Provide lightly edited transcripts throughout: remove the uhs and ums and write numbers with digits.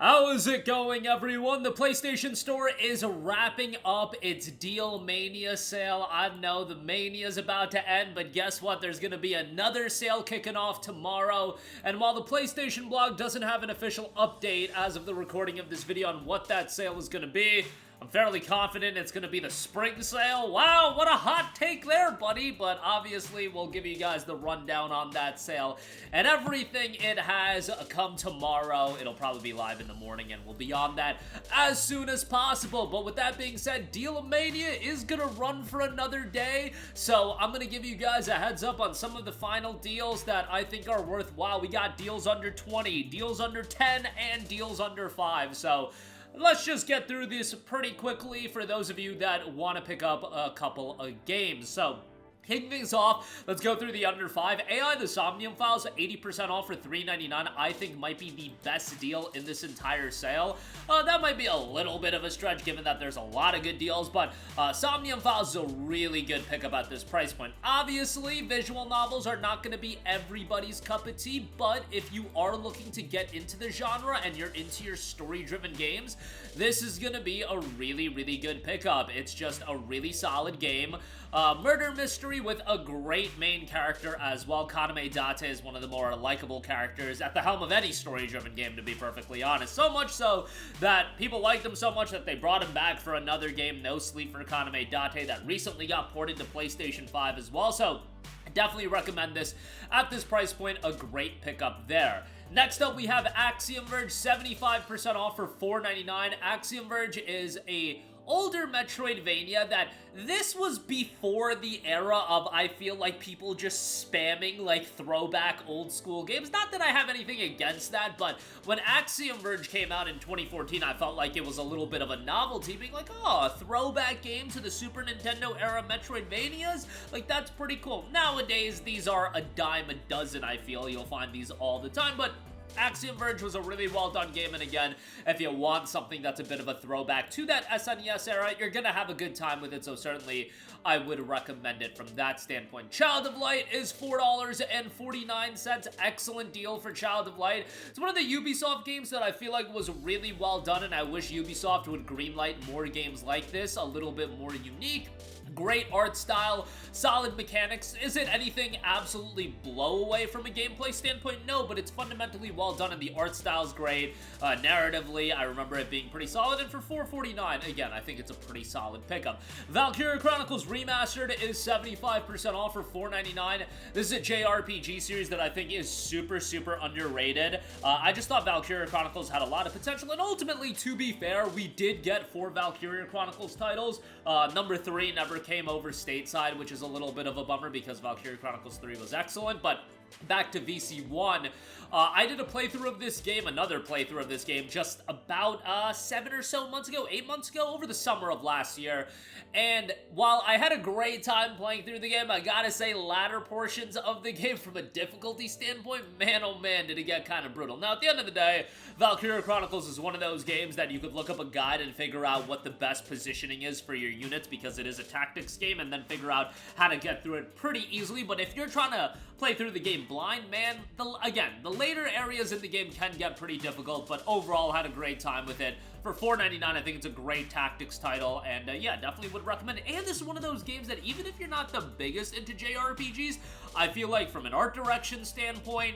How is it going, everyone? The PlayStation Store is wrapping up its Dealmania sale. I know the Mania is about to end, but guess what? There's going to be another sale kicking off tomorrow. And while the PlayStation blog doesn't have an official update as of the recording of this video on what that sale is going to be, I'm fairly confident it's going to be the spring sale. Wow, what a hot take there, buddy. But obviously, we'll give you guys the rundown on that sale and everything it has come tomorrow. It'll probably be live in the morning, and we'll be on that as soon as possible. But with that being said, Dealmania is going to run for another day. So I'm going to give you guys a heads up on some of the final deals that I think are worthwhile. We got deals under 20, deals under 10, and deals under 5. So let's just get through this pretty quickly for those of you that want to pick up a couple of games. So, kicking things off, let's go through the under 5. AI, the SOMNIUM files, 80% off for $3.99, I think might be the best deal in this entire sale. That might be a little bit of a stretch given that there's a lot of good deals, but SOMNIUM files is a really good pickup at this price point. Obviously, visual novels are not going to be everybody's cup of tea, but if you are looking to get into the genre and you're into your story-driven games, this is going to be a really, really good pickup. It's just a really solid game. Murder mystery with a great main character as well. Kaname Date is one of the more likable characters at the helm of any story-driven game, to be perfectly honest. So much so that people liked him so much that they brought him back for another game, No Sleep for Kaname Date, that recently got ported to PlayStation 5 as well. So I definitely recommend this at this price point. A great pickup there. Next up, we have Axiom Verge, 75% off for $4.99. Axiom Verge is a older Metroidvania that this was before the era of, I feel like, people just spamming like throwback old school games. Not that I have anything against that, but when Axiom Verge came out in 2014, I felt like it was a little bit of a novelty, being like, oh, a throwback game to the Super Nintendo era Metroidvanias? Like, that's pretty cool. Nowadays, these are a dime a dozen, I feel. You'll find these all the time, but Axiom Verge was a really well-done game, and again, if you want something that's a bit of a throwback to that SNES era, you're gonna have a good time with it, so certainly I would recommend it from that standpoint. Child of Light is $4.49. Excellent deal for Child of Light. It's one of the Ubisoft games that I feel like was really well done, and I wish Ubisoft would greenlight more games like this, a little bit more unique. Great art style, solid mechanics. Is it anything absolutely blow away from a gameplay standpoint? No, but it's fundamentally well done and the art style's great. Narratively, I remember it being pretty solid, and for $4.49, again, I think it's a pretty solid pickup. Valkyria Chronicles Remastered is 75% off for $4.99. This is a JRPG series that I think is super, super underrated. I just thought Valkyria Chronicles had a lot of potential, and ultimately, to be fair, we did get 4 Valkyria Chronicles titles. Number 3 never came over stateside, which is a little bit of a bummer because Valkyria Chronicles 3 was excellent, but back to VC1, I did a playthrough of this game, another playthrough of this game, just about 7 or so months ago, 8 months ago, over the summer of last year, and while I had a great time playing through the game, I gotta say, latter portions of the game from a difficulty standpoint, man oh man, did it get kind of brutal. Now, at the end of the day, Valkyria Chronicles is one of those games that you could look up a guide and figure out what the best positioning is for your units, because it is a tactics game, and then figure out how to get through it pretty easily. But if you're trying to play through the game blind, man, the later areas in the game can get pretty difficult, but overall had a great time with it. For $4.99, I think it's a great tactics title, and yeah, definitely would recommend it. And this is one of those games that even if you're not the biggest into JRPGs, I feel like from an art direction standpoint,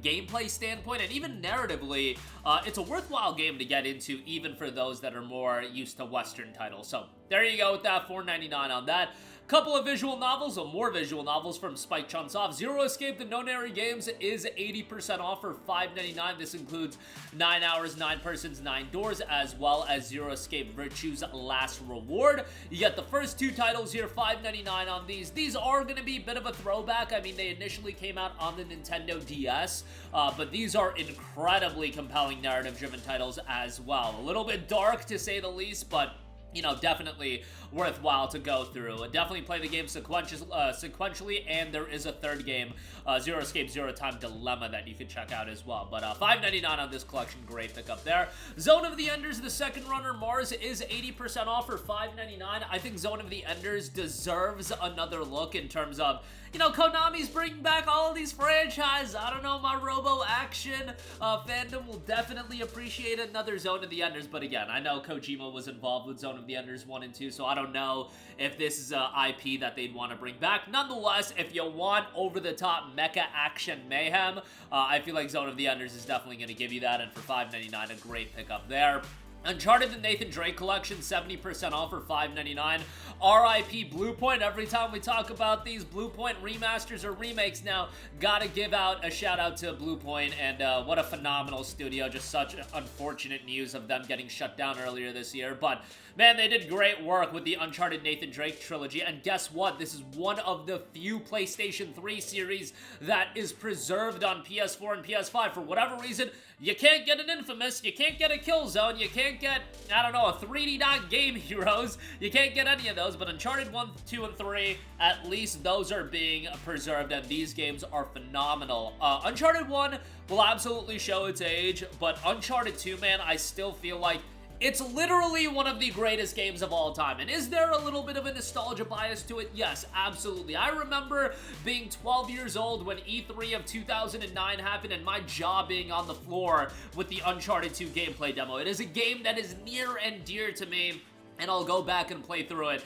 gameplay standpoint, and even narratively, it's a worthwhile game to get into, even for those that are more used to Western titles. So there you go with that, $4.99 on that. Couple of visual novels, or more visual novels from Spike Chunsoft. Zero Escape, the Nonary games, is 80% off for $5.99. This includes 9 Hours, 9 Persons, 9 Doors, as well as Zero Escape Virtue's Last Reward. You get the first 2 titles here, $5.99 on these. These are going to be a bit of a throwback. I mean, they initially came out on the Nintendo DS, but these are incredibly compelling narrative-driven titles as well. A little bit dark, to say the least, but you know, definitely worthwhile to go through. Definitely play the game sequentially, and there is a third game, Zero Escape, Zero Time Dilemma, that you can check out as well. But $5.99 on this collection, great pickup there. Zone of the Enders, the second runner, Mars, is 80% off for $5.99. I think Zone of the Enders deserves another look in terms of, you know, Konami's bringing back all of these franchises. I don't know, my Robo Action fandom will definitely appreciate another Zone of the Enders, but again, I know Kojima was involved with Zone of the Enders 1 and 2, so I don't know if this is a IP that they'd want to bring back. Nonetheless, if you want over-the-top mecha action mayhem, I feel like Zone of the Enders is definitely going to give you that, and for $5.99, a great pickup there. Uncharted the Nathan Drake Collection, 70% off for $5.99. RIP Bluepoint. Every time we talk about these Bluepoint remasters or remakes now, gotta give out a shout out to Bluepoint, and what a phenomenal studio. Just such unfortunate news of them getting shut down earlier this year, but man, they did great work with the Uncharted Nathan Drake trilogy, and guess what? This is one of the few PlayStation 3 series that is preserved on PS4 and PS5. For whatever reason, you can't get an Infamous, you can't get a Killzone, you can't get, I don't know, a 3D Dot Game Heroes, you can't get any of those, but Uncharted 1, 2, and 3, at least those are being preserved, and these games are phenomenal. Uncharted 1 will absolutely show its age, but Uncharted 2, man, I still feel like it's literally one of the greatest games of all time. And is there a little bit of a nostalgia bias to it? Yes, absolutely. I remember being 12 years old when E3 of 2009 happened and my jaw being on the floor with the Uncharted 2 gameplay demo. It is a game that is near and dear to me, and I'll go back and play through it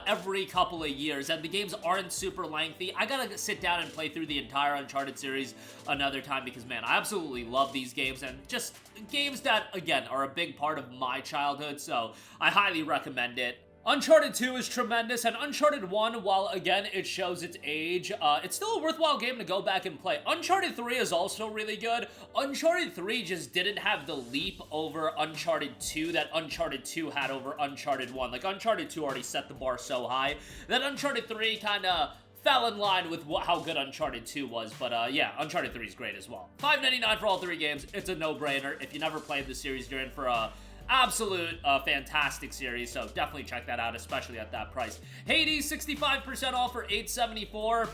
every couple of years, and the games aren't super lengthy. I gotta sit down and play through the entire Uncharted series another time because, man, I absolutely love these games, and just games that, again, are a big part of my childhood, so I highly recommend it. Uncharted 2 is tremendous, and Uncharted 1, while again it shows its age, it's still a worthwhile game to go back and play. Uncharted 3 is also really good. Uncharted 3 just didn't have the leap over Uncharted 2 that Uncharted 2 had over Uncharted 1. Like, Uncharted 2 already set the bar so high that Uncharted 3 kind of fell in line with how good Uncharted 2 was, but yeah, Uncharted 3 is great as well. $5.99 for all three games. It's a no-brainer. If you never played the series, you're in for a absolute fantastic series, so definitely check that out, especially at that price. Hades, 65% off for $8.74.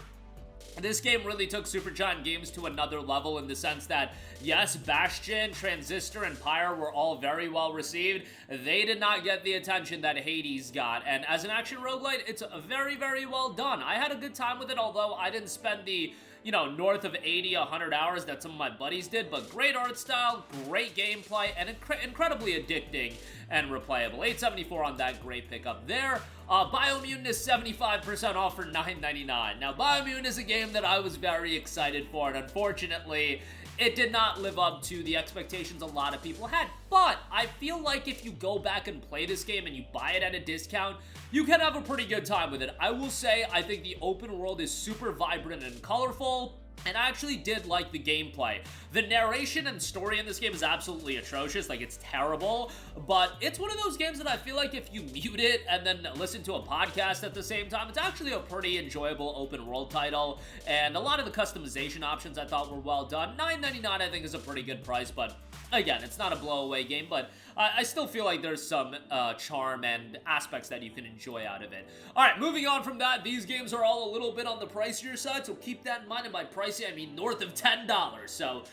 This game really took Supergiant Games to another level in the sense that, yes, Bastion, Transistor, and Pyre were all very well received. They did not get the attention that Hades got, and as an action roguelite, it's very, very well done. I had a good time with it, although I didn't spend the, you know, north of 80, 100 hours that some of my buddies did, but great art style, great gameplay, and incredibly addicting and replayable. $8.74 on that, great pickup there. Biomutant is 75% off for $9.99. Now, Biomutant is a game that I was very excited for, and unfortunately, it did not live up to the expectations a lot of people had, but I feel like if you go back and play this game and you buy it at a discount, you can have a pretty good time with it. I will say, I think the open world is super vibrant and colorful, and I actually did like the gameplay. The narration and story in this game is absolutely atrocious, like it's terrible, but it's one of those games that I feel like if you mute it and then listen to a podcast at the same time, it's actually a pretty enjoyable open world title, and a lot of the customization options I thought were well done. $9.99 I think is a pretty good price, but again, it's not a blow-away game, but I still feel like there's some charm and aspects that you can enjoy out of it. Alright, moving on from that, these games are all a little bit on the pricier side, so keep that in mind, and by pricey, I mean north of $10. So,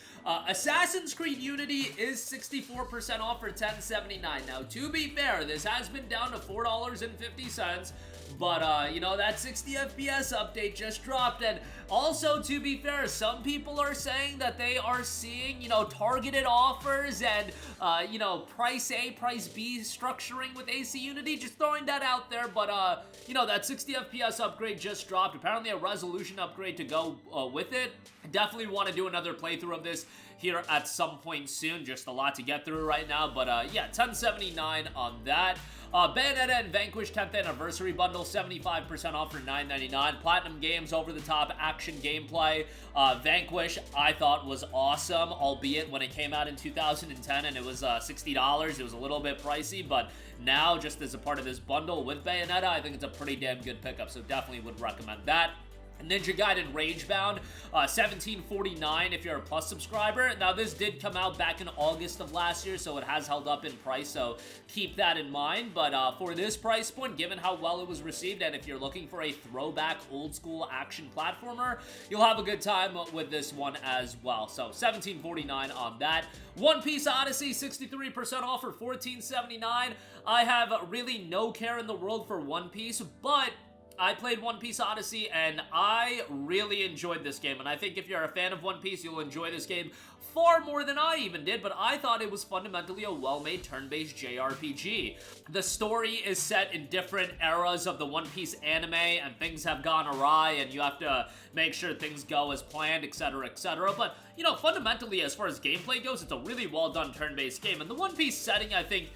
Assassin's Creed Unity is 64% off for $10.79. Now, to be fair, this has been down to $4.50, but, you know, that 60 FPS update just dropped, and also, to be fair, some people are saying that they are seeing, you know, targeted offers and, you know, Price A, Price B structuring with AC Unity, just throwing that out there, but, you know, that 60 FPS upgrade just dropped, apparently a resolution upgrade to go with it. Definitely want to do another playthrough of this here at some point soon, just a lot to get through right now, but, yeah, $10.79 on that. Bayonetta and Vanquish 10th Anniversary Bundle, 75% off for $9.99. Platinum Games over-the-top action gameplay. Vanquish, I thought was awesome, albeit when it came out in 2010 and it was $60, it was a little bit pricey, but now, just as a part of this bundle with Bayonetta, I think it's a pretty damn good pickup, so definitely would recommend that. Ninja Gaiden Ragebound, $17.49 if you're a Plus subscriber. Now, this did come out back in August of last year, so it has held up in price, so keep that in mind. But for this price point, given how well it was received, and if you're looking for a throwback old-school action platformer, you'll have a good time with this one as well. So, $17.49 on that. One Piece Odyssey, 63% off for $14.79. I have really no care in the world for One Piece, but I played One Piece Odyssey, and I really enjoyed this game, and I think if you're a fan of One Piece, you'll enjoy this game far more than I even did, but I thought it was fundamentally a well-made turn-based JRPG. The story is set in different eras of the One Piece anime, and things have gone awry, and you have to make sure things go as planned, etc., etc., but, you know, fundamentally, as far as gameplay goes, it's a really well-done turn-based game, and the One Piece setting, I think,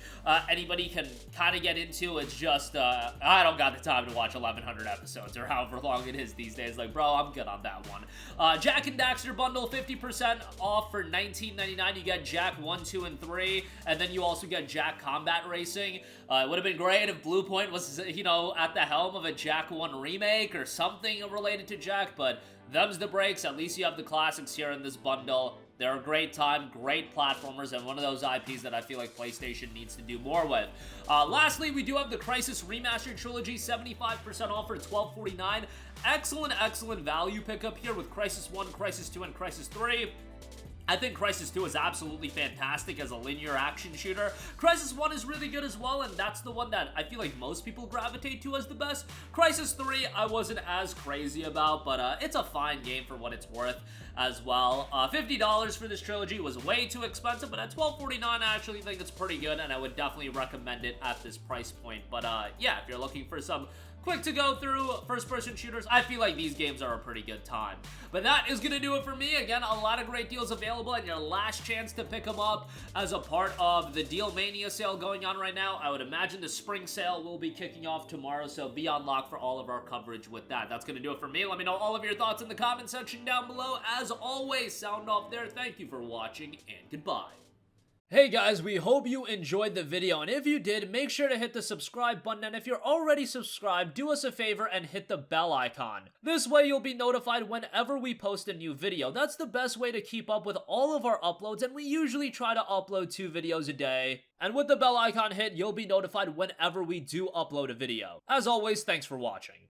anybody can kind of get into. It's just, I don't got the time to watch 1,100 episodes, or however long it is these days. Like, bro, I'm good on that one. Jak and Daxter Bundle, 50% off for $19.99. You get Jak 1, 2, and 3, and then you also get Jak Combat Racing. It would have been great if Blue Point was, you know, at the helm of a Jak 1 remake or something related to Jak, but them's the breaks. At least you have the classics here in this bundle. They're a great time, great platformers, and one of those IPs that I feel like PlayStation needs to do more with. Lastly, we do have the Crysis Remastered Trilogy, 75% off for $12.49. Excellent, excellent value pickup here with Crysis 1, Crysis 2, and Crysis 3. I think Crysis 2 is absolutely fantastic as a linear action shooter. Crysis 1 is really good as well, and that's the one that I feel like most people gravitate to as the best. Crysis 3, I wasn't as crazy about, but it's a fine game for what it's worth as well. $50 for this trilogy was way too expensive, but at $12.49, I actually think it's pretty good, and I would definitely recommend it at this price point. But yeah, if you're looking for some quick to go through first-person shooters, I feel like these games are a pretty good time. But that is going to do it for me. Again, a lot of great deals available, and your last chance to pick them up as a part of the Dealmania sale going on right now. I would imagine the spring sale will be kicking off tomorrow, so be on lock for all of our coverage with that. That's going to do it for me. Let me know all of your thoughts in the comment section down below. As always, sound off there. Thank you for watching, and goodbye. Hey guys, we hope you enjoyed the video, and if you did, make sure to hit the subscribe button, and if you're already subscribed, do us a favor and hit the bell icon. This way you'll be notified whenever we post a new video. That's the best way to keep up with all of our uploads, and we usually try to upload 2 videos a day. And with the bell icon hit, you'll be notified whenever we do upload a video. As always, thanks for watching.